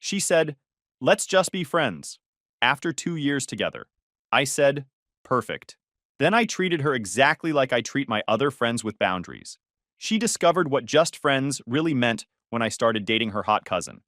She said, "Let's just be friends." After 2 years together, I said, "Perfect." Then I treated her exactly like I treat my other friends with boundaries. She discovered what just friends really meant when I started dating her hot cousin.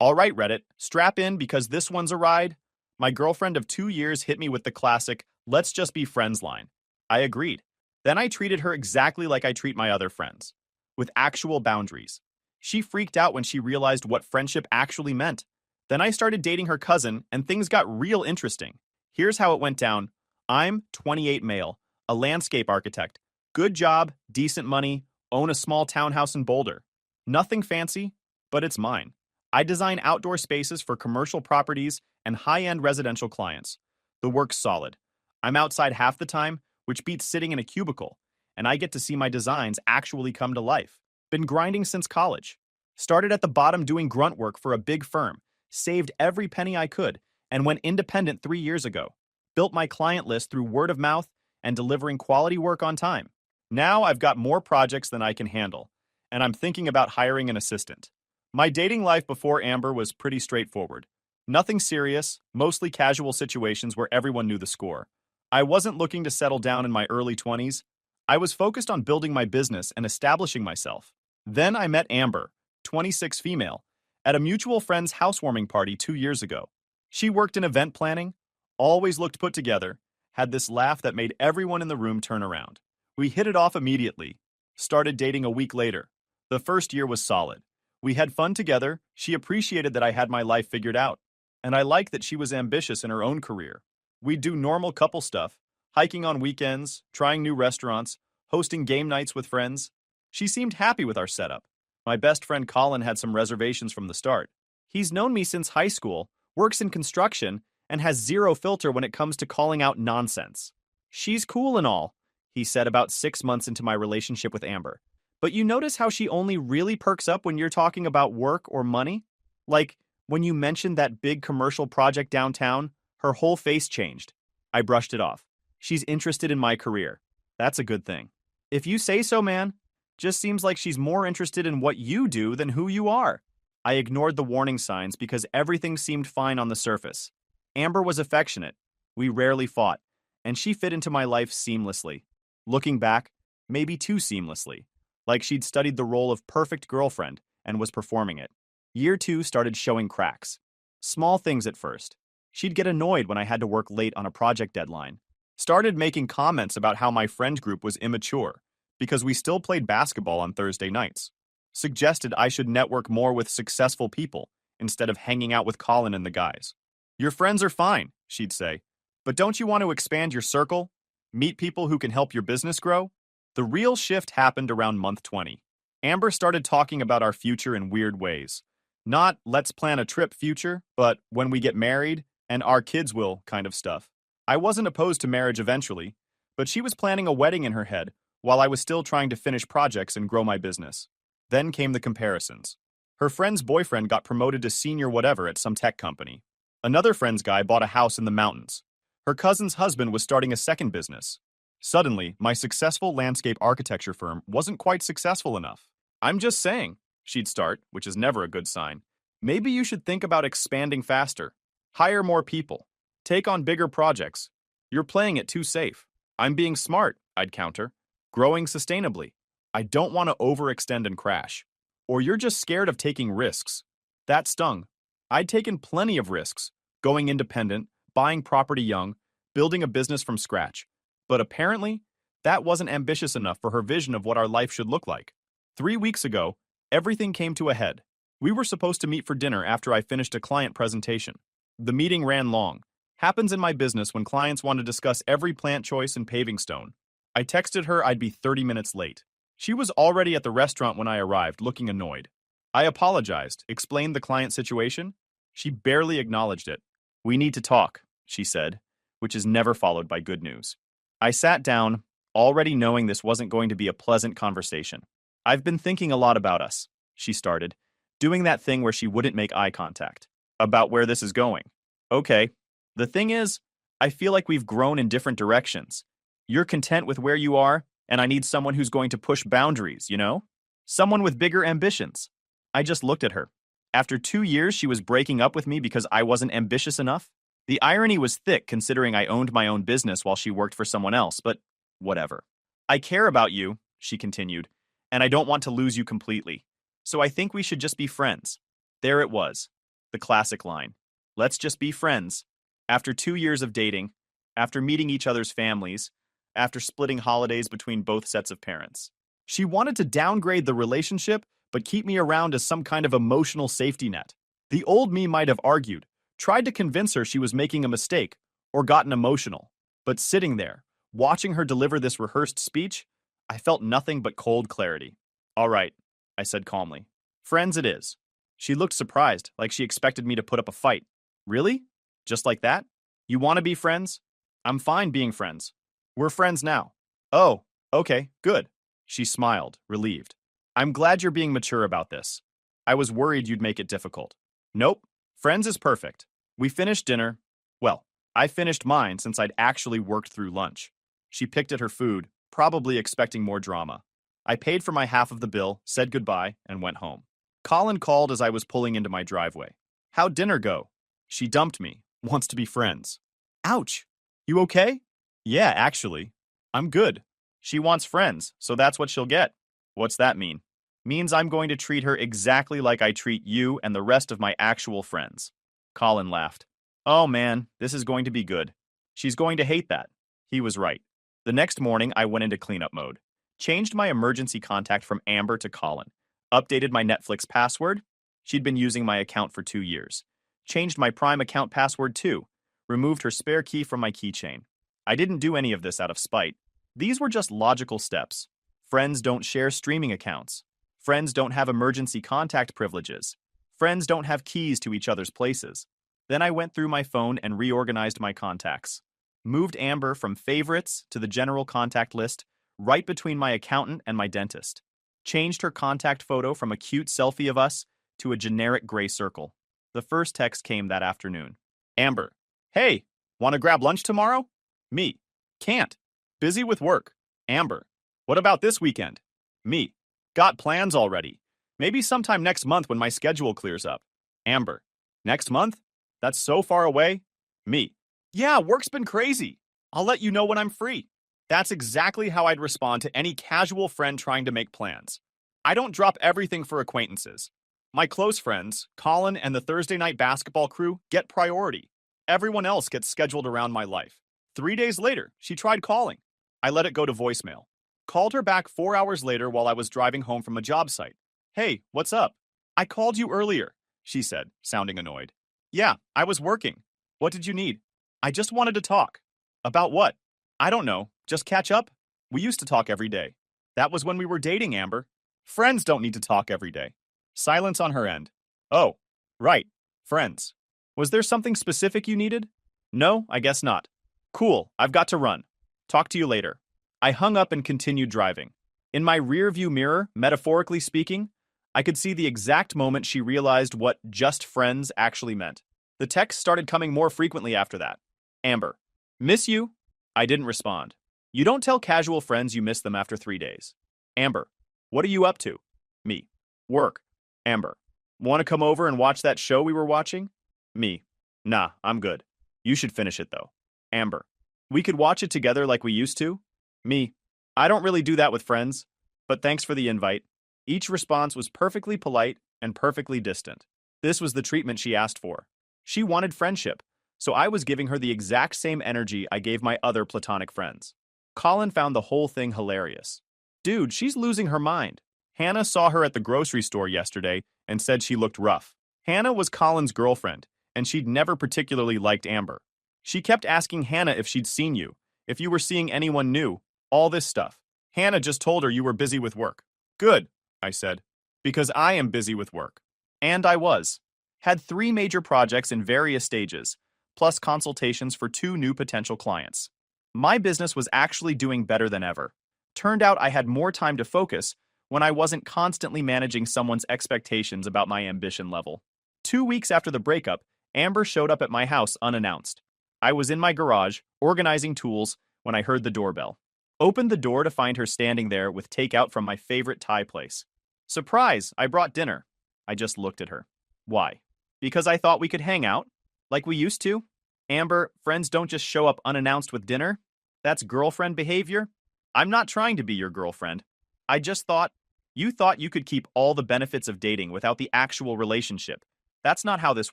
All right, Reddit, strap in because this one's a ride. My girlfriend of 2 years hit me with the classic, "let's just be friends" line. I agreed. Then I treated her exactly like I treat my other friends, with actual boundaries. She freaked out when she realized what friendship actually meant. Then I started dating her cousin, and things got real interesting. Here's how it went down. I'm 28 male, a landscape architect. Good job, decent money, own a small townhouse in Boulder. Nothing fancy, but it's mine. I design outdoor spaces for commercial properties and high-end residential clients. The work's solid. I'm outside half the time, which beats sitting in a cubicle, and I get to see my designs actually come to life. Been grinding since college. Started at the bottom doing grunt work for a big firm, saved every penny I could, and went independent 3 years ago. Built my client list through word of mouth and delivering quality work on time. Now I've got more projects than I can handle, and I'm thinking about hiring an assistant. My dating life before Amber was pretty straightforward. Nothing serious, mostly casual situations where everyone knew the score. I wasn't looking to settle down in my early 20s. I was focused on building my business and establishing myself. Then I met Amber, 26 female, at a mutual friend's housewarming party 2 years ago. She worked in event planning, always looked put together, had this laugh that made everyone in the room turn around. We hit it off immediately, started dating a week later. The first year was solid. We had fun together, she appreciated that I had my life figured out, and I liked that she was ambitious in her own career. We'd do normal couple stuff, hiking on weekends, trying new restaurants, hosting game nights with friends. She seemed happy with our setup. My best friend Colin had some reservations from the start. He's known me since high school, works in construction, and has zero filter when it comes to calling out nonsense. "She's cool and all," he said about 6 months into my relationship with Amber. "But you notice how she only really perks up when you're talking about work or money? Like, when you mentioned that big commercial project downtown, her whole face changed." I brushed it off. "She's interested in my career. That's a good thing." "If you say so, man. Just seems like she's more interested in what you do than who you are." I ignored the warning signs because everything seemed fine on the surface. Amber was affectionate. We rarely fought, and she fit into my life seamlessly. Looking back, maybe too seamlessly, like she'd studied the role of perfect girlfriend and was performing it. Year 2 started showing cracks. Small things at first. She'd get annoyed when I had to work late on a project deadline. Started making comments about how my friend group was immature because we still played basketball on Thursday nights. Suggested I should network more with successful people instead of hanging out with Colin and the guys. "Your friends are fine," she'd say, "but don't you want to expand your circle? Meet people who can help your business grow?" The real shift happened around month 20. Amber started talking about our future in weird ways. Not "let's plan a trip" future, but "when we get married and our kids will" kind of stuff. I wasn't opposed to marriage eventually, but she was planning a wedding in her head while I was still trying to finish projects and grow my business. Then came the comparisons. Her friend's boyfriend got promoted to senior whatever at some tech company. Another friend's guy bought a house in the mountains. Her cousin's husband was starting a second business. Suddenly, my successful landscape architecture firm wasn't quite successful enough. "I'm just saying," she'd start, which is never a good sign. "Maybe you should think about expanding faster. Hire more people. Take on bigger projects. You're playing it too safe." "I'm being smart," I'd counter. "Growing sustainably. I don't want to overextend and crash." "Or you're just scared of taking risks." That stung. I'd taken plenty of risks, going independent, buying property young, building a business from scratch. But apparently, that wasn't ambitious enough for her vision of what our life should look like. 3 weeks ago, everything came to a head. We were supposed to meet for dinner after I finished a client presentation. The meeting ran long. Happens in my business when clients want to discuss every plant choice and paving stone. I texted her I'd be 30 minutes late. She was already at the restaurant when I arrived, looking annoyed. I apologized, explained the client situation. She barely acknowledged it. "We need to talk," she said, which is never followed by good news. I sat down, already knowing this wasn't going to be a pleasant conversation. "I've been thinking a lot about us," she started, doing that thing where she wouldn't make eye contact. "About where this is going." "Okay. The thing is, I feel like we've grown in different directions. You're content with where you are, and I need someone who's going to push boundaries, you know? Someone with bigger ambitions." I just looked at her. After 2 years, she was breaking up with me because I wasn't ambitious enough? The irony was thick considering I owned my own business while she worked for someone else, but whatever. I care about you, she continued, and I don't want to lose you completely. So I think we should just be friends. There it was. The classic line. Let's just be friends. After 2 years of dating, after meeting each other's families, after splitting holidays between both sets of parents. She wanted to downgrade the relationship, but keep me around as some kind of emotional safety net. The old me might have argued, tried to convince her she was making a mistake, or gotten emotional. But sitting there, watching her deliver this rehearsed speech, I felt nothing but cold clarity. All right, I said calmly. Friends it is. She looked surprised, like she expected me to put up a fight. Really? Just like that? You want to be friends? I'm fine being friends. We're friends now. Oh, okay, good. She smiled, relieved. I'm glad you're being mature about this. I was worried you'd make it difficult. Nope, friends is perfect. We finished dinner. Well, I finished mine since I'd actually worked through lunch. She picked at her food, probably expecting more drama. I paid for my half of the bill, said goodbye, and went home. Colin called as I was pulling into my driveway. How'd dinner go? She dumped me, wants to be friends. Ouch. You okay? Yeah, actually. I'm good. She wants friends, so that's what she'll get. What's that mean? Means I'm going to treat her exactly like I treat you and the rest of my actual friends. Colin laughed. Oh man, this is going to be good. She's going to hate that. He was right. The next morning, I went into cleanup mode. Changed my emergency contact from Amber to Colin. Updated my Netflix password. She'd been using my account for 2 years. Changed my Prime account password too. Removed her spare key from my keychain. I didn't do any of this out of spite. These were just logical steps. Friends don't share streaming accounts. Friends don't have emergency contact privileges. Friends don't have keys to each other's places. Then I went through my phone and reorganized my contacts. Moved Amber from favorites to the general contact list, right between my accountant and my dentist. Changed her contact photo from a cute selfie of us to a generic gray circle. The first text came that afternoon. Amber, hey, want to grab lunch tomorrow? Me, can't. Busy with work. Amber, what about this weekend? Me, got plans already. Maybe sometime next month when my schedule clears up. Amber, next month? That's so far away. Me, yeah, work's been crazy. I'll let you know when I'm free. That's exactly how I'd respond to any casual friend trying to make plans. I don't drop everything for acquaintances. My close friends, Colin and the Thursday night basketball crew, get priority. Everyone else gets scheduled around my life. 3 days later, she tried calling. I let it go to voicemail. Called her back 4 hours later while I was driving home from a job site. Hey, what's up? I called you earlier, she said, sounding annoyed. Yeah, I was working. What did you need? I just wanted to talk. About what? I don't know. Just catch up? We used to talk every day. That was when we were dating, Amber. Friends don't need to talk every day. Silence on her end. Oh, right. Friends. Was there something specific you needed? No, I guess not. Cool, I've got to run. Talk to you later. I hung up and continued driving. In my rearview mirror, metaphorically speaking, I could see the exact moment she realized what just friends actually meant. The texts started coming more frequently after that. Amber, miss you? I didn't respond. You don't tell casual friends you miss them after 3 days. Amber, what are you up to? Me, work. Amber, want to come over and watch that show we were watching? Me, nah, I'm good. You should finish it though. Amber, we could watch it together like we used to? Me, I don't really do that with friends, but thanks for the invite. Each response was perfectly polite and perfectly distant. This was the treatment she asked for. She wanted friendship, so I was giving her the exact same energy I gave my other platonic friends. Colin found the whole thing hilarious. Dude, she's losing her mind. Hannah saw her at the grocery store yesterday and said she looked rough. Hannah was Colin's girlfriend, and she'd never particularly liked Amber. She kept asking Hannah if she'd seen you, if you were seeing anyone new, all this stuff. Hannah just told her you were busy with work. Good, I said, because I am busy with work. And I was. Had 3 major projects in various stages, plus consultations for 2 new potential clients. My business was actually doing better than ever. Turned out I had more time to focus when I wasn't constantly managing someone's expectations about my ambition level. 2 weeks after the breakup, Amber showed up at my house unannounced. I was in my garage, organizing tools, when I heard the doorbell. Opened the door to find her standing there with takeout from my favorite Thai place. Surprise, I brought dinner. I just looked at her. Why? Because I thought we could hang out, like we used to? Amber, friends don't just show up unannounced with dinner. That's girlfriend behavior. I'm not trying to be your girlfriend. I just thought, you thought you could keep all the benefits of dating without the actual relationship. That's not how this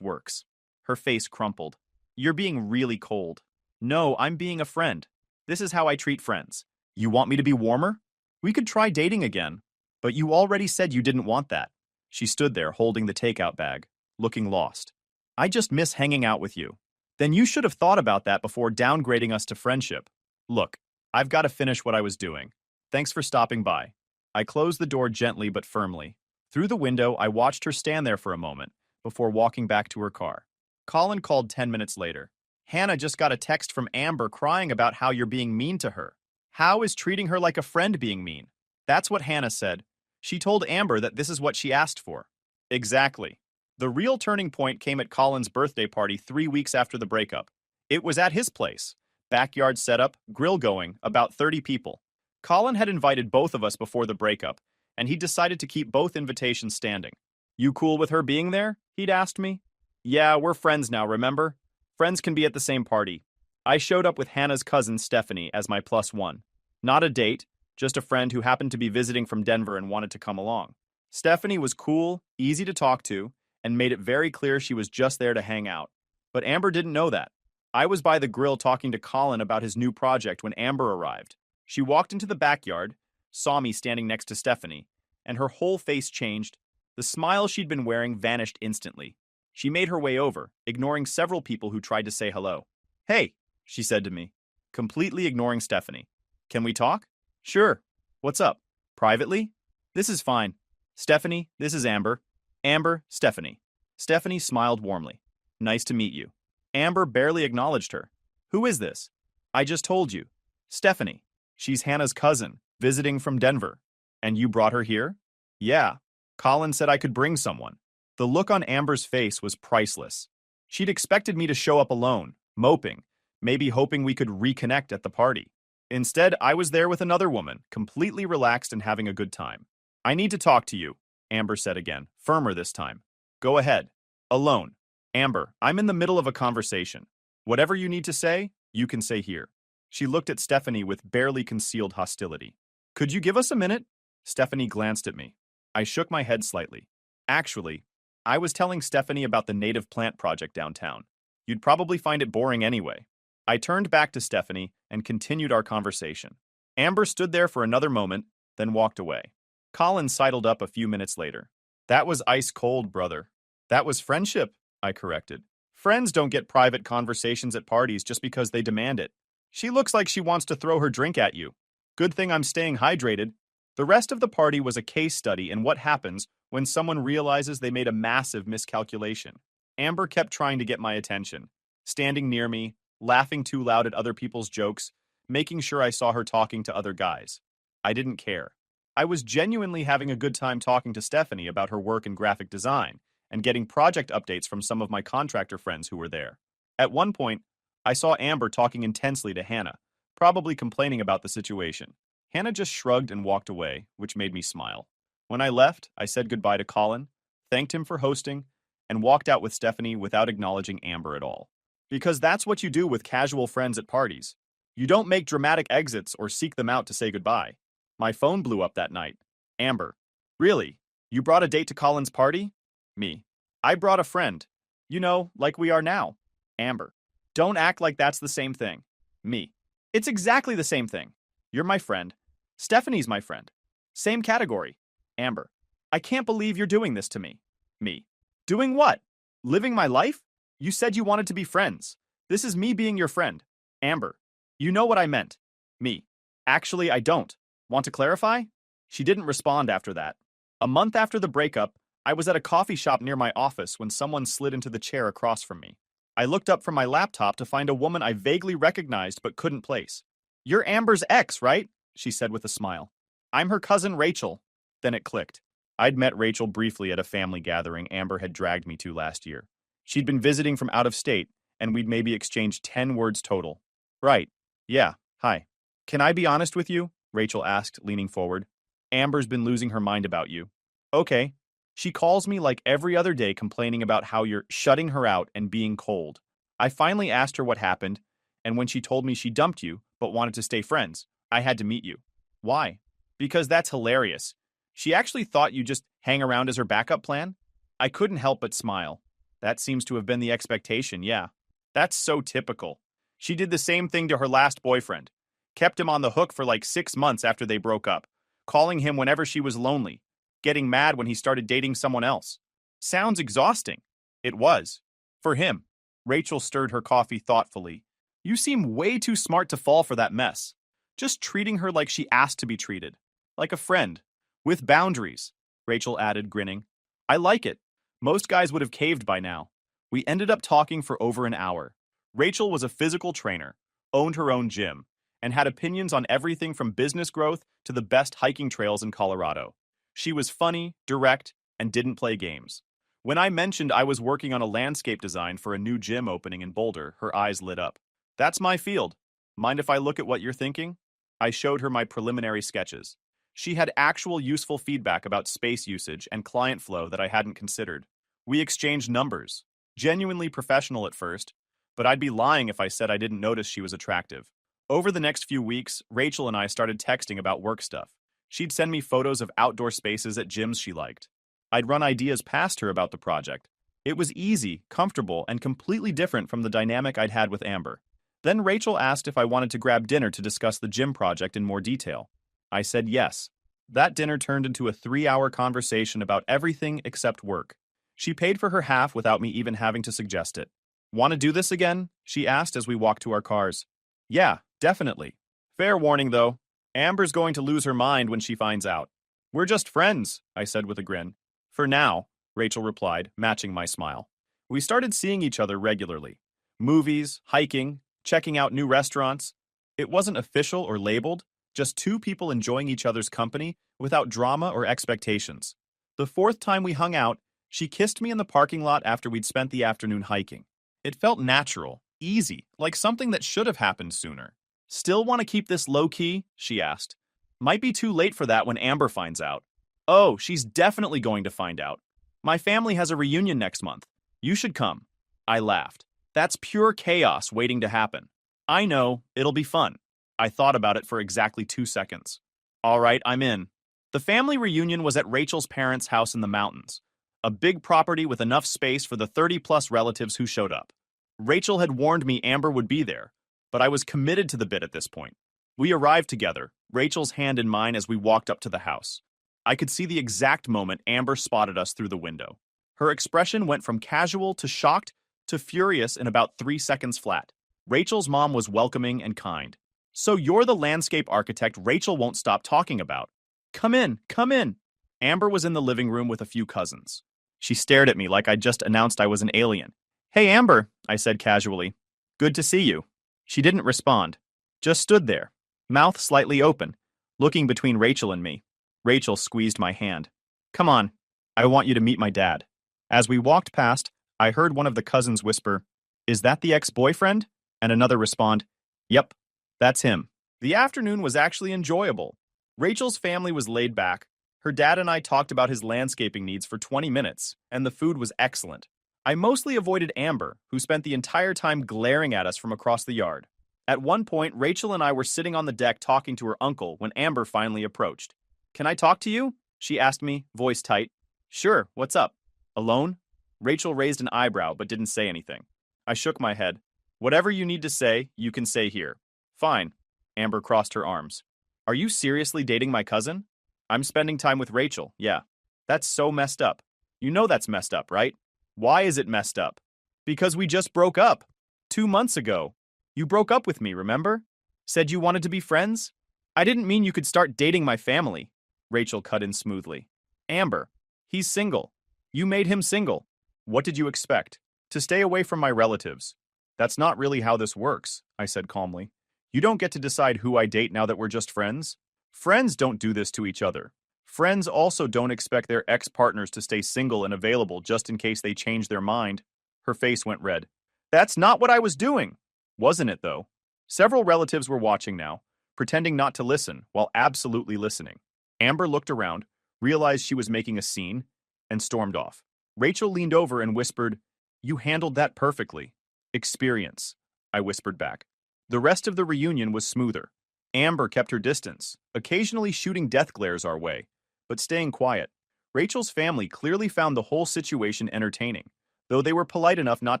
works. Her face crumpled. You're being really cold. No, I'm being a friend. This is how I treat friends. You want me to be warmer? We could try dating again. But you already said you didn't want that. She stood there holding the takeout bag, looking lost. I just miss hanging out with you. Then you should have thought about that before downgrading us to friendship. Look, I've got to finish what I was doing. Thanks for stopping by. I closed the door gently but firmly. Through the window, I watched her stand there for a moment before walking back to her car. Colin called 10 minutes later. Hannah just got a text from Amber crying about how you're being mean to her. How is treating her like a friend being mean? That's what Hannah said. She told Amber that this is what she asked for. Exactly. The real turning point came at Colin's birthday party 3 weeks after the breakup. It was at his place. Backyard setup, grill going, about 30 people. Colin had invited both of us before the breakup, and he decided to keep both invitations standing. You cool with her being there? He'd asked me. Yeah, we're friends now, remember? Friends can be at the same party. I showed up with Hannah's cousin Stephanie as my +1. Not a date, just a friend who happened to be visiting from Denver and wanted to come along. Stephanie was cool, easy to talk to, and made it very clear she was just there to hang out. But Amber didn't know that. I was by the grill talking to Colin about his new project when Amber arrived. She walked into the backyard, saw me standing next to Stephanie, and her whole face changed. The smile she'd been wearing vanished instantly. She made her way over, ignoring several people who tried to say hello. Hey, she said to me, completely ignoring Stephanie. Can we talk? Sure. What's up? Privately? This is fine. Stephanie, this is Amber. Amber, Stephanie. Stephanie smiled warmly. Nice to meet you. Amber barely acknowledged her. Who is this? I just told you. Stephanie. She's Hannah's cousin, visiting from Denver. And you brought her here? Yeah. Colin said I could bring someone. The look on Amber's face was priceless. She'd expected me to show up alone, moping, maybe hoping we could reconnect at the party. Instead, I was there with another woman, completely relaxed and having a good time. I need to talk to you, Amber said again, firmer this time. Go ahead. Alone. Amber, I'm in the middle of a conversation. Whatever you need to say, you can say here. She looked at Stephanie with barely concealed hostility. Could you give us a minute? Stephanie glanced at me. I shook my head slightly. Actually, I was telling Stephanie about the native plant project downtown. You'd probably find it boring anyway. I turned back to Stephanie and continued our conversation. Amber stood there for another moment, then walked away. Colin sidled up a few minutes later. That was ice cold, brother. That was friendship, I corrected. Friends don't get private conversations at parties just because they demand it. She looks like she wants to throw her drink at you. Good thing I'm staying hydrated. The rest of the party was a case study in what happens when someone realizes they made a massive miscalculation. Amber kept trying to get my attention, standing near me, laughing too loud at other people's jokes, making sure I saw her talking to other guys. I didn't care. I was genuinely having a good time talking to Stephanie about her work in graphic design and getting project updates from some of my contractor friends who were there. At one point, I saw Amber talking intensely to Hannah, probably complaining about the situation. Hannah just shrugged and walked away, which made me smile. When I left, I said goodbye to Colin, thanked him for hosting, and walked out with Stephanie without acknowledging Amber at all. Because that's what you do with casual friends at parties. You don't make dramatic exits or seek them out to say goodbye. My phone blew up that night. Amber. Really? You brought a date to Colin's party? Me. I brought a friend. You know, like we are now. Amber. Don't act like that's the same thing. Me. It's exactly the same thing. You're my friend. Stephanie's my friend. Same category. Amber. I can't believe you're doing this to me. Me. Doing what? Living my life? You said you wanted to be friends. This is me being your friend. Amber. You know what I meant. Me. Actually, I don't. Want to clarify? She didn't respond after that. A month after the breakup, I was at a coffee shop near my office when someone slid into the chair across from me. I looked up from my laptop to find a woman I vaguely recognized but couldn't place. You're Amber's ex, right? She said with a smile. I'm her cousin Rachel. Then it clicked. I'd met Rachel briefly at a family gathering Amber had dragged me to last year. She'd been visiting from out of state, and we'd maybe exchanged 10 words total. Right. Yeah. Hi. Can I be honest with you? Rachel asked, leaning forward. Amber's been losing her mind about you. Okay. She calls me like every other day complaining about how you're shutting her out and being cold. I finally asked her what happened, and when she told me she dumped you but wanted to stay friends, I had to meet you. Why? Because that's hilarious. She actually thought you just hang around as her backup plan? I couldn't help but smile. That seems to have been the expectation, yeah. That's so typical. She did the same thing to her last boyfriend. Kept him on the hook for like 6 months after they broke up, calling him whenever she was lonely, getting mad when he started dating someone else. Sounds exhausting. It was. For him. Rachel stirred her coffee thoughtfully. You seem way too smart to fall for that mess. Just treating her like she asked to be treated. Like a friend. With boundaries, Rachel added, grinning. I like it. Most guys would have caved by now. We ended up talking for over an hour. Rachel was a physical trainer, owned her own gym, and had opinions on everything from business growth to the best hiking trails in Colorado. She was funny, direct, and didn't play games. When I mentioned I was working on a landscape design for a new gym opening in Boulder, her eyes lit up. That's my field. Mind if I look at what you're thinking? I showed her my preliminary sketches. She had actual useful feedback about space usage and client flow that I hadn't considered. We exchanged numbers. Genuinely professional at first, but I'd be lying if I said I didn't notice she was attractive. Over the next few weeks, Rachel and I started texting about work stuff. She'd send me photos of outdoor spaces at gyms she liked. I'd run ideas past her about the project. It was easy, comfortable, and completely different from the dynamic I'd had with Amber. Then Rachel asked if I wanted to grab dinner to discuss the gym project in more detail. I said yes. That dinner turned into a 3-hour conversation about everything except work. She paid for her half without me even having to suggest it. Want to do this again? She asked as we walked to our cars. Yeah, definitely. Fair warning, though. Amber's going to lose her mind when she finds out. We're just friends, I said with a grin. For now, Rachel replied, matching my smile. We started seeing each other regularly. Movies, hiking, checking out new restaurants. It wasn't official or labeled, just two people enjoying each other's company without drama or expectations. The fourth time we hung out, she kissed me in the parking lot after we'd spent the afternoon hiking. It felt natural, easy, like something that should have happened sooner. Still want to keep this low-key? She asked. Might be too late for that when Amber finds out. Oh, she's definitely going to find out. My family has a reunion next month. You should come. I laughed. That's pure chaos waiting to happen. I know, it'll be fun. I thought about it for exactly 2 seconds. All right, I'm in. The family reunion was at Rachel's parents' house in the mountains. A big property with enough space for the 30-plus relatives who showed up. Rachel had warned me Amber would be there, but I was committed to the bit at this point. We arrived together, Rachel's hand in mine as we walked up to the house. I could see the exact moment Amber spotted us through the window. Her expression went from casual to shocked to furious in about 3 seconds flat. Rachel's mom was welcoming and kind. So you're the landscape architect Rachel won't stop talking about. Come in, come in. Amber was in the living room with a few cousins. She stared at me like I'd just announced I was an alien. Hey, Amber, I said casually. Good to see you. She didn't respond. Just stood there, mouth slightly open, looking between Rachel and me. Rachel squeezed my hand. Come on, I want you to meet my dad. As we walked past, I heard one of the cousins whisper, Is that the ex-boyfriend? And another respond, Yep, that's him. The afternoon was actually enjoyable. Rachel's family was laid back. Her dad and I talked about his landscaping needs for 20 minutes, and the food was excellent. I mostly avoided Amber, who spent the entire time glaring at us from across the yard. At one point, Rachel and I were sitting on the deck talking to her uncle when Amber finally approached. Can I talk to you? She asked me, voice tight. Sure, what's up? Alone? Rachel raised an eyebrow but didn't say anything. I shook my head. Whatever you need to say, you can say here. Fine. Amber crossed her arms. Are you seriously dating my cousin? I'm spending time with Rachel, yeah. That's so messed up. You know that's messed up, right? Why is it messed up? Because we just broke up. 2 months ago. You broke up with me, remember? Said you wanted to be friends? I didn't mean you could start dating my family. Rachel cut in smoothly. Amber, he's single. You made him single. What did you expect? To stay away from my relatives. That's not really how this works, I said calmly. You don't get to decide who I date now that we're just friends. Friends don't do this to each other. Friends also don't expect their ex-partners to stay single and available just in case they change their mind. Her face went red. That's not what I was doing. Wasn't it, though? Several relatives were watching now, pretending not to listen while absolutely listening. Amber looked around, realized she was making a scene, and stormed off. Rachel leaned over and whispered, "You handled that perfectly." "Experience," I whispered back. The rest of the reunion was smoother. Amber kept her distance, occasionally shooting death glares our way, but staying quiet. Rachel's family clearly found the whole situation entertaining, though they were polite enough not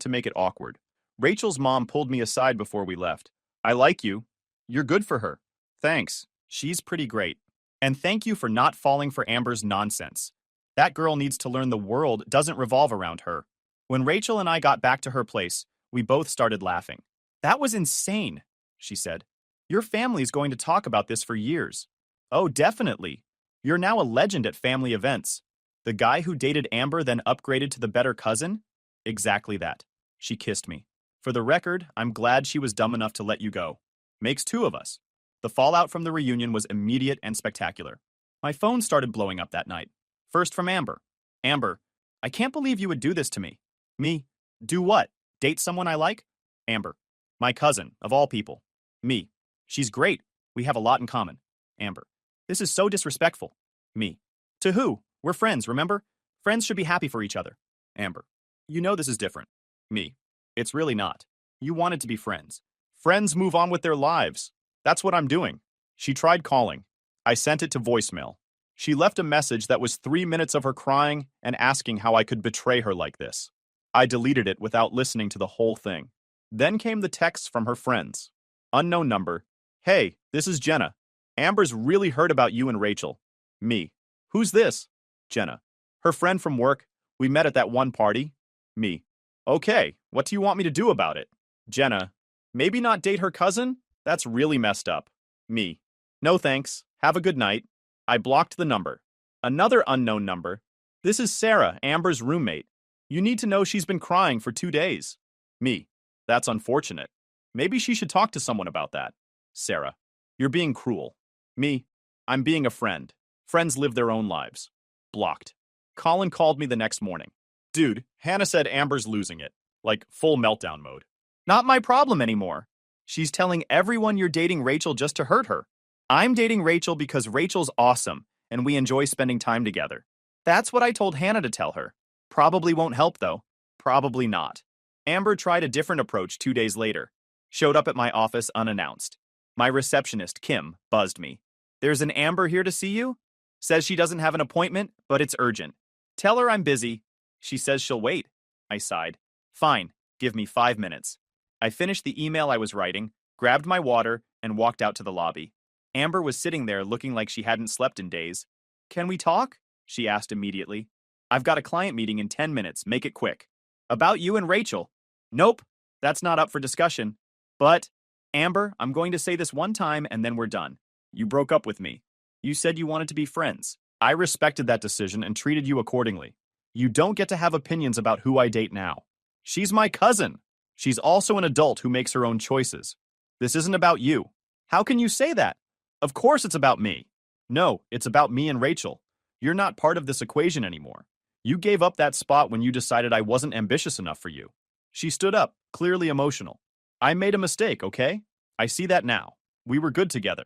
to make it awkward. Rachel's mom pulled me aside before we left. "I like you. You're good for her." "Thanks. She's pretty great. And thank you for not falling for Amber's nonsense. That girl needs to learn the world doesn't revolve around her." When Rachel and I got back to her place, we both started laughing. "That was insane," she said. "Your family's going to talk about this for years." "Oh, definitely. You're now a legend at family events." "The guy who dated Amber then upgraded to the better cousin?" "Exactly that." She kissed me. "For the record, I'm glad she was dumb enough to let you go. Makes two of us." The fallout from the reunion was immediate and spectacular. My phone started blowing up that night. First from Amber. "Amber, I can't believe you would do this to me." "Me? Do what? Date someone I like?" "Amber, my cousin, of all people." "Me. She's great. We have a lot in common." "Amber, this is so disrespectful." "Me. To who? We're friends, remember? Friends should be happy for each other." "Amber, you know this is different." "Me. It's really not. You wanted to be friends. Friends move on with their lives. That's what I'm doing." She tried calling. I sent it to voicemail. She left a message that was 3 minutes of her crying and asking how I could betray her like this. I deleted it without listening to the whole thing. Then came the texts from her friends. Unknown number. "Hey, this is Jenna. Amber's really heard about you and Rachel." "Me. Who's this?" "Jenna. Her friend from work. We met at that one party." "Me. Okay, what do you want me to do about it?" "Jenna. Maybe not date her cousin? That's really messed up." "Me. No thanks. Have a good night." I blocked the number. Another unknown number. "This is Sarah, Amber's roommate. You need to know she's been crying for 2 days." "Me. That's unfortunate. Maybe she should talk to someone about that." "Sarah. You're being cruel." "Me. I'm being a friend. Friends live their own lives." Blocked. Colin called me the next morning. "Dude, Hannah said Amber's losing it. Like, full meltdown mode." "Not my problem anymore. She's telling everyone you're dating Rachel just to hurt her." "I'm dating Rachel because Rachel's awesome, and we enjoy spending time together." "That's what I told Hannah to tell her." "Probably won't help, though." "Probably not." Amber tried a different approach 2 days later. Showed up at my office unannounced. My receptionist, Kim, buzzed me. "There's an Amber here to see you? Says she doesn't have an appointment, but it's urgent. Tell her I'm busy." "She says she'll wait." I sighed. "Fine, give me 5 minutes." I finished the email I was writing, grabbed my water, and walked out to the lobby. Amber was sitting there looking like she hadn't slept in days. "Can we talk?" she asked immediately. "I've got a client meeting in 10 minutes, make it quick." "About you and Rachel." "Nope, that's not up for discussion." "But, Amber, I'm going to say this one time and then we're done. You broke up with me. You said you wanted to be friends. I respected that decision and treated you accordingly. You don't get to have opinions about who I date now. She's my cousin. She's also an adult who makes her own choices. This isn't about you." "How can you say that?" "Of course it's about me." "No, it's about me and Rachel. You're not part of this equation anymore. You gave up that spot when you decided I wasn't ambitious enough for you." She stood up, clearly emotional. "I made a mistake, okay? I see that now. We were good together.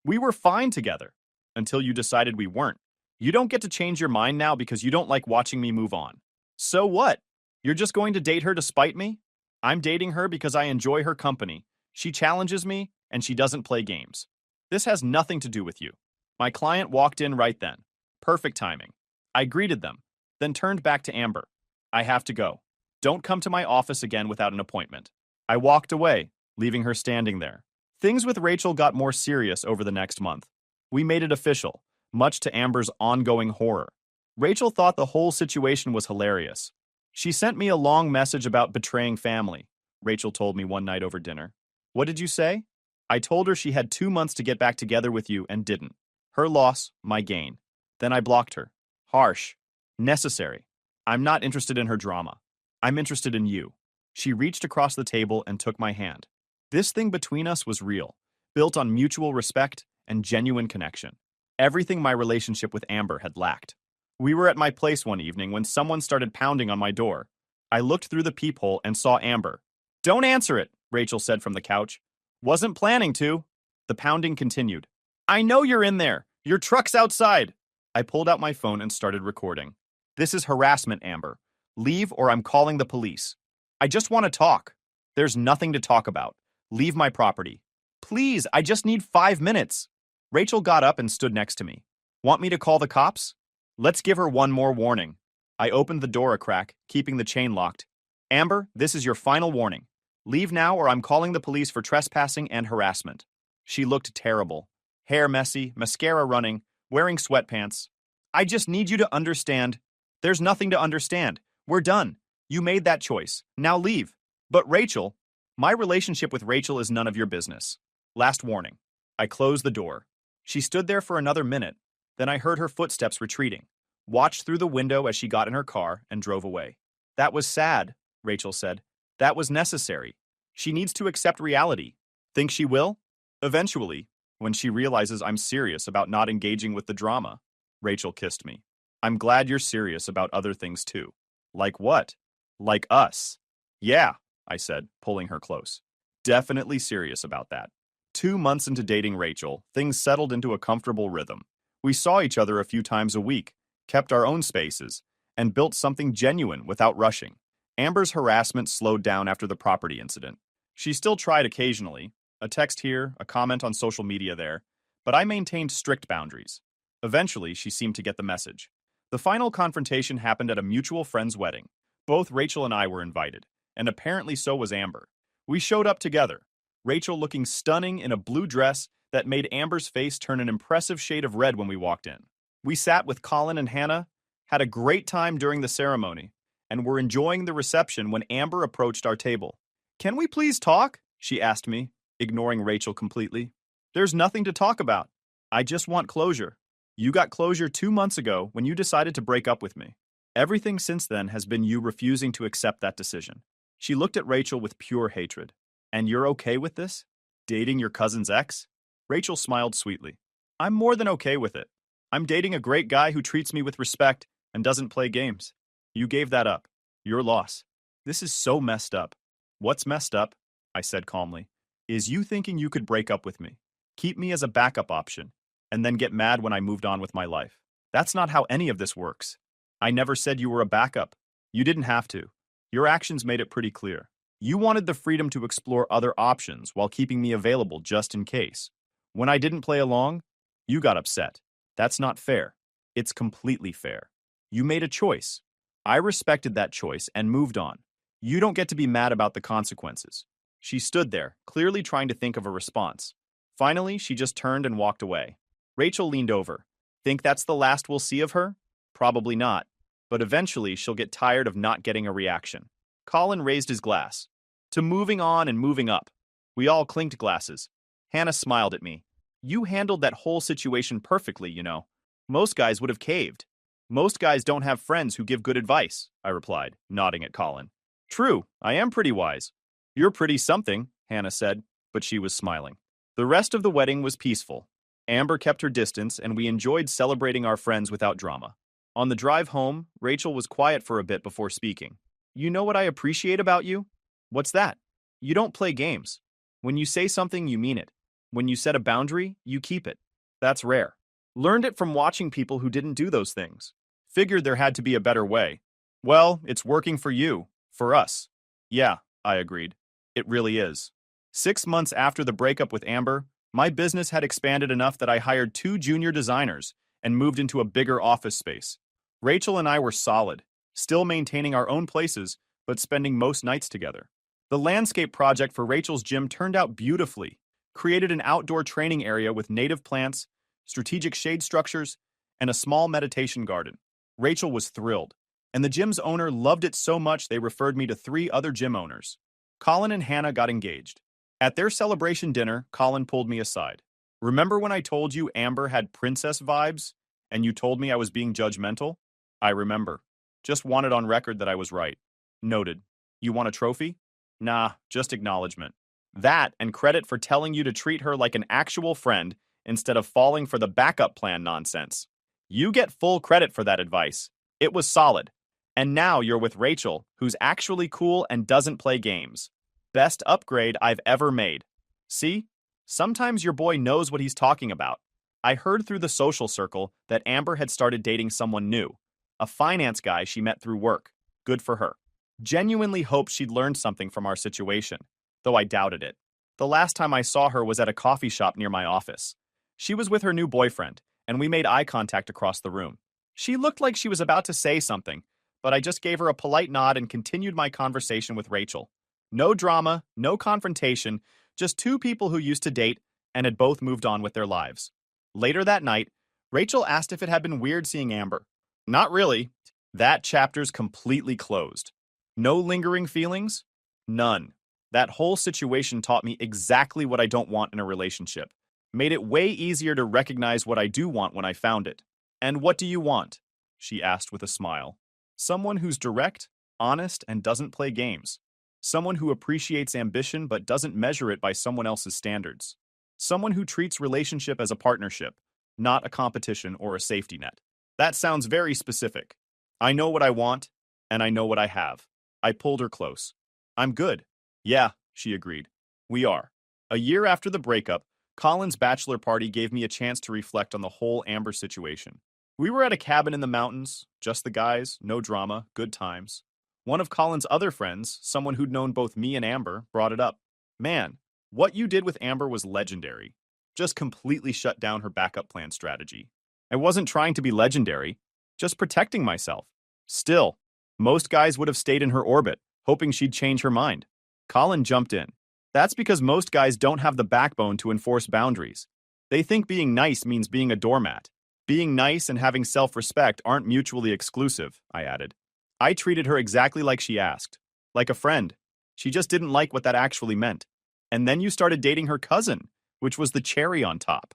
We were fine together. Until you decided we weren't. You don't get to change your mind now because you don't like watching me move on. So what? You're just going to date her to spite me? I'm dating her because I enjoy her company. She challenges me, and she doesn't play games. This has nothing to do with you." My client walked in right then. Perfect timing. I greeted them, then turned back to Amber. "I have to go. Don't come to my office again without an appointment." I walked away, leaving her standing there. Things with Rachel got more serious over the next month. We made it official, much to Amber's ongoing horror. Rachel thought the whole situation was hilarious. "She sent me a long message about betraying family," Rachel told me one night over dinner. "What did you say?" "I told her she had 2 months to get back together with you and didn't. Her loss, my gain." Then I blocked her. Harsh. Necessary. I'm not interested in her drama. I'm interested in you. She reached across the table and took my hand. This thing between us was real, built on mutual respect and genuine connection. Everything my relationship with Amber had lacked. We were at my place one evening when someone started pounding on my door. I looked through the peephole and saw Amber. "Don't answer it," Rachel said from the couch. "Wasn't planning to." The pounding continued. "I know you're in there. Your truck's outside." I pulled out my phone and started recording. This is harassment, Amber. Leave or I'm calling the police. I just want to talk. There's nothing to talk about. Leave my property. Please, I just need 5 minutes. Rachel got up and stood next to me. Want me to call the cops? Let's give her one more warning. I opened the door a crack, keeping the chain locked. Amber, this is your final warning. Leave now or I'm calling the police for trespassing and harassment. She looked terrible. Hair messy, mascara running, wearing sweatpants. I just need you to understand. There's nothing to understand. We're done. You made that choice. Now leave. But Rachel, my relationship with Rachel is none of your business. Last warning. I closed the door. She stood there for another minute. Then I heard her footsteps retreating. Watched through the window as she got in her car and drove away. That was sad, Rachel said. That was necessary. She needs to accept reality. Think she will? Eventually, when she realizes I'm serious about not engaging with the drama. Rachel kissed me. I'm glad you're serious about other things too. Like what? Like us. Yeah, I said, pulling her close. Definitely serious about that. 2 months into dating Rachel, things settled into a comfortable rhythm. We saw each other a few times a week, kept our own spaces, and built something genuine without rushing. Amber's harassment slowed down after the property incident. She still tried occasionally, a text here, a comment on social media there, but I maintained strict boundaries. Eventually, she seemed to get the message. The final confrontation happened at a mutual friend's wedding. Both Rachel and I were invited, and apparently so was Amber. We showed up together, Rachel looking stunning in a blue dress that made Amber's face turn an impressive shade of red when we walked in. We sat with Colin and Hannah, had a great time during the ceremony, and were enjoying the reception when Amber approached our table. Can we please talk? She asked me, ignoring Rachel completely. There's nothing to talk about. I just want closure. You got closure 2 months ago when you decided to break up with me. Everything since then has been you refusing to accept that decision. She looked at Rachel with pure hatred. And you're okay with this? Dating your cousin's ex? Rachel smiled sweetly. I'm more than okay with it. I'm dating a great guy who treats me with respect and doesn't play games. You gave that up. Your loss. This is so messed up. What's messed up, I said calmly, is you thinking you could break up with me, keep me as a backup option, and then get mad when I moved on with my life. That's not how any of this works. I never said you were a backup. You didn't have to. Your actions made it pretty clear. You wanted the freedom to explore other options while keeping me available just in case. When I didn't play along, you got upset. That's not fair. It's completely fair. You made a choice. I respected that choice and moved on. You don't get to be mad about the consequences. She stood there, clearly trying to think of a response. Finally, she just turned and walked away. Rachel leaned over. Think that's the last we'll see of her? Probably not. But eventually, she'll get tired of not getting a reaction. Colin raised his glass. To moving on and moving up. We all clinked glasses. Hannah smiled at me. You handled that whole situation perfectly, you know. Most guys would have caved. Most guys don't have friends who give good advice, I replied, nodding at Colin. True, I am pretty wise. You're pretty something, Hannah said, but she was smiling. The rest of the wedding was peaceful. Amber kept her distance, and we enjoyed celebrating our friends without drama. On the drive home, Rachel was quiet for a bit before speaking. You know what I appreciate about you? What's that? You don't play games. When you say something, you mean it. When you set a boundary, you keep it. That's rare. Learned it from watching people who didn't do those things. Figured there had to be a better way. Well, it's working for you. For us. Yeah, I agreed. It really is. 6 months after the breakup with Amber, my business had expanded enough that I hired 2 junior designers and moved into a bigger office space. Rachel and I were solid, still maintaining our own places, but spending most nights together. The landscape project for Rachel's gym turned out beautifully, created an outdoor training area with native plants, strategic shade structures, and a small meditation garden. Rachel was thrilled, and the gym's owner loved it so much they referred me to 3 other gym owners. Colin and Hannah got engaged. At their celebration dinner, Colin pulled me aside. Remember when I told you Amber had princess vibes, and you told me I was being judgmental? I remember. Just wanted on record that I was right. Noted. You want a trophy? Nah, just acknowledgement. That and credit for telling you to treat her like an actual friend instead of falling for the backup plan nonsense. You get full credit for that advice. It was solid. And now you're with Rachel, who's actually cool and doesn't play games. Best upgrade I've ever made. See? Sometimes your boy knows what he's talking about. I heard through the social circle that Amber had started dating someone new. A finance guy she met through work. Good for her. Genuinely hoped she'd learned something from our situation, though I doubted it. The last time I saw her was at a coffee shop near my office. She was with her new boyfriend, and we made eye contact across the room. She looked like she was about to say something, but I just gave her a polite nod and continued my conversation with Rachel. No drama, no confrontation, just two people who used to date and had both moved on with their lives. Later that night, Rachel asked if it had been weird seeing Amber. Not really. That chapter's completely closed. No lingering feelings? None. That whole situation taught me exactly what I don't want in a relationship. Made it way easier to recognize what I do want when I found it. And what do you want? She asked with a smile. Someone who's direct, honest, and doesn't play games. Someone who appreciates ambition but doesn't measure it by someone else's standards. Someone who treats relationship as a partnership, not a competition or a safety net. That sounds very specific. I know what I want, and I know what I have. I pulled her close. I'm good. Yeah, she agreed. We are. A year after the breakup, Colin's bachelor party gave me a chance to reflect on the whole Amber situation. We were at a cabin in the mountains, just the guys, no drama, good times. One of Colin's other friends, someone who'd known both me and Amber, brought it up. Man, what you did with Amber was legendary. Just completely shut down her backup plan strategy. I wasn't trying to be legendary, just protecting myself. Still, most guys would have stayed in her orbit, hoping she'd change her mind. Colin jumped in. That's because most guys don't have the backbone to enforce boundaries. They think being nice means being a doormat. Being nice and having self-respect aren't mutually exclusive, I added. I treated her exactly like she asked. Like a friend. She just didn't like what that actually meant. And then you started dating her cousin, which was the cherry on top.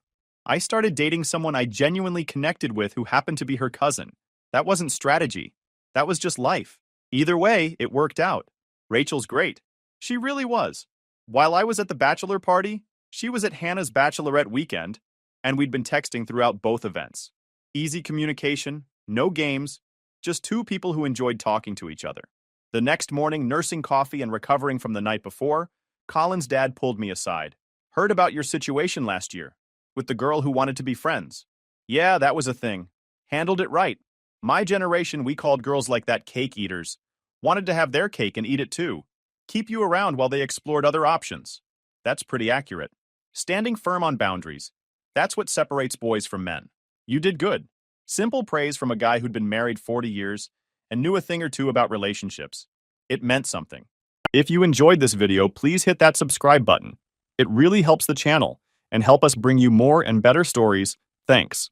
I started dating someone I genuinely connected with who happened to be her cousin. That wasn't strategy. That was just life. Either way, it worked out. Rachel's great. She really was. While I was at the bachelor party, she was at Hannah's bachelorette weekend, and we'd been texting throughout both events. Easy communication, no games, just two people who enjoyed talking to each other. The next morning, nursing coffee and recovering from the night before, Colin's dad pulled me aside. Heard about your situation last year, with the girl who wanted to be friends. Yeah, that was a thing. Handled it right. My generation, we called girls like that cake eaters. Wanted to have their cake and eat it too. Keep you around while they explored other options. That's pretty accurate. Standing firm on boundaries. That's what separates boys from men. You did good. Simple praise from a guy who'd been married 40 years and knew a thing or two about relationships. It meant something. If you enjoyed this video, please hit that subscribe button. It really helps the channel and help us bring you more and better stories. Thanks.